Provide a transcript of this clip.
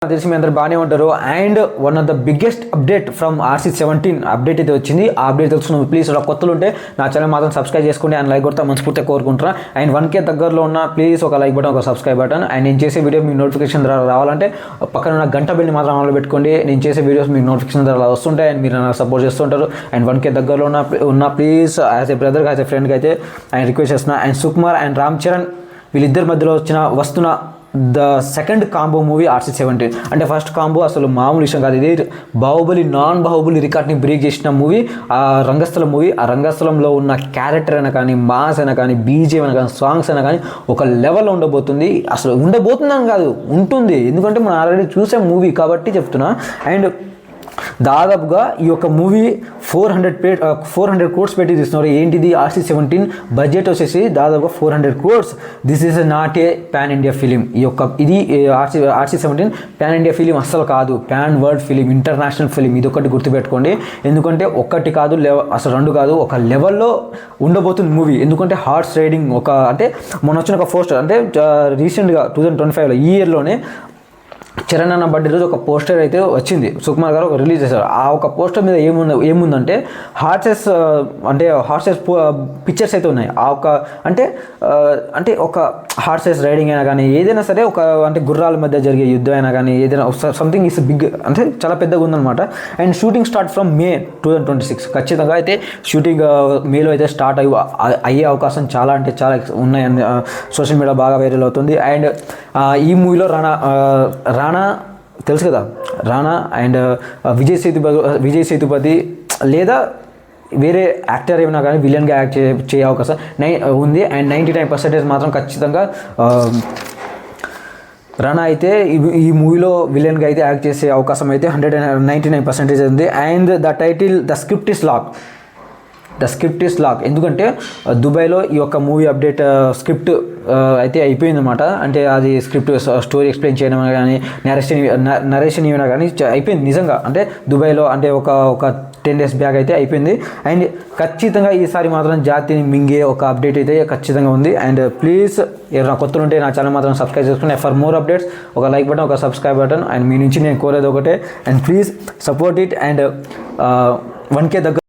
తెలిసి మీ అందరు బాగానే ఉంటారు. And one of the biggest update from RC17 update అయితే వచ్చింది. ఆ అప్డేట్ తెలుసుకున్నాం. ప్లీజ్ ఇలా కొత్తలు ఉంటే నా ఛానల్ మాత్రం సబ్స్క్రైబ్ చేసుకోండి అండ్ లైక్ కొడతా మనస్ఫూర్తిగా కోరుకుంటున్నా. అండ్ 1K దగ్గరలో ఉన్న ప్లీజ్ ఒక లైక్ బటన్, ఒక సబ్స్క్రైబ్ బటన్. అండ్ నేను చేసే వీడియో మీ నోటిఫికేషన్ ద్వారా రావాలంటే పక్కన ఉన్న గంట బెల్ని మాత్రం ఆన్లో పెట్టుకోండి. నేను చేసే వీడియోస్ మీ నోటిఫికేషన్ ద్వారా వస్తుంటాయి అండ్ మీరు నాకు సపోర్ట్ చేస్తుంటారు. అండ్ 1K దగ్గరలో ఉన్న ప్లీజ్ యాజ్ ఏ బ్రదర్గా, యాజ్ ఏ ఫ్రెండ్గా అయితే ఆయన రిక్వెస్ట్ చేస్తున్నా. అండ్ సుకుమార్ అండ్ రామ్ చరణ్ వీళ్ళిద్దరి మధ్యలో వస్తున్న the second combo movie RC17. అంటే ఫస్ట్ కాంబో అసలు మామూలు విషయం కాదు. ఇది నాన్ బాహుబలి రికార్డ్ని బ్రేక్ చేసిన మూవీ ఆ రంగస్థలం మూవీ. ఆ రంగస్థలంలో ఉన్న క్యారెక్టర్ అయినా కానీ, మాస్ అయినా కానీ, బీజిఎం అయినా కానీ, సాంగ్స్ అయినా కానీ ఒక లెవెల్లో ఉండబోతుంది. అసలు ఉండబోతుందని కాదు, ఉంటుంది. ఎందుకంటే మనం ఆల్రెడీ చూసే మూవీ కాబట్టి చెప్తున్నా. అండ్ దాదాపుగా ఈ యొక్క మూవీ 400 crores పెట్టి తీస్తున్నారు. ఏంటిది? RC17 బడ్జెట్ వచ్చేసి దాదాపుగా 400 crores. This is not a pan India film. ఇది RC17 పాన్ ఇండియా ఫిలిం అస్సలు కాదు. Pan world film, international film. ఇది ఒకటి గుర్తుపెట్టుకోండి. ఎందుకంటే ఒకటి కాదు, అసలు రెండు కాదు, ఒక లెవెల్లో ఉండబోతుంది మూవీ. ఎందుకంటే హార్స్ రైడింగ్ అంటే మొన్న వచ్చిన ఒక పోస్టర్, అంటే రీసెంట్గా 2025లో ఈ ఇయర్లోనే చరణ్ అన్న బర్త్డే రోజు ఒక పోస్టర్ అయితే వచ్చింది. సుకుమార్ గారు రిలీజ్ చేశారు. ఆ ఒక పోస్టర్ మీద ఏముందంటే హార్సెస్ పిక్చర్స్ అయితే ఉన్నాయి. ఆ ఒక అంటే ఒక హార్సెస్ రైడింగ్ అయినా కానీ, ఏదైనా సరే ఒక అంటే గుర్రాల మధ్య జరిగే యుద్ధం అయినా కానీ, ఏదైనా సంథింగ్ ఇస్ బిగ్, అంటే చాలా పెద్దగా ఉందన్నమాట. And shooting start from May 2026. ఖచ్చితంగా అయితే షూటింగ్ మేలో అయితే స్టార్ట్ అయ్యే అవకాశం చాలా అంటే చాలా ఉన్నాయని సోషల్ మీడియా బాగా వైరల్ అవుతుంది. అండ్ ఈ మూవీలో రానా తెలుసు కదా, రానా అండ్ విజయ్ సేతుపతి లేదా వేరే యాక్టర్ ఏమైనా కానీ విలన్గా యాక్ట్ చేయ అవకాశం ఉంది. అండ్ 99% మాత్రం ఖచ్చితంగా రానా అయితే ఈ మూవీలో విలన్గా అయితే యాక్ట్ చేసే అవకాశం అయితే 199% ఉంది. And the script is lock. ఎందుకంటే దుబాయ్లో ఈ యొక్క మూవీ అప్డేట్ స్క్రిప్ట్ అయితే అయిపోయిందన్నమాట. అంటే అది స్క్రిప్ట్ స్టోరీ ఎక్స్ప్లెయిన్ చేయడం కానీ, నరేషన్ ఇవ్వడం కానీ అయిపోయింది నిజంగా. అంటే దుబాయ్లో అంటే ఒక 10 days బ్యాక్ అయితే అయిపోయింది. అండ్ ఖచ్చితంగా ఈసారి మాత్రం జాతిని మింగే ఒక అప్డేట్ అయితే ఖచ్చితంగా ఉంది. అండ్ ప్లీజ్ ఎవరైనా కొత్తలు ఉంటే నా ఛానల్ మాత్రం సబ్స్క్రైబ్ చేసుకుని ఫర్ మోర్ అప్డేట్స్ ఒక లైక్ బటన్, ఒక సబ్స్క్రైబ్ బటన్. అండ్ మీ నుంచి నేను కోరేది ఒకటే, and please support it. And 1K దగ్గర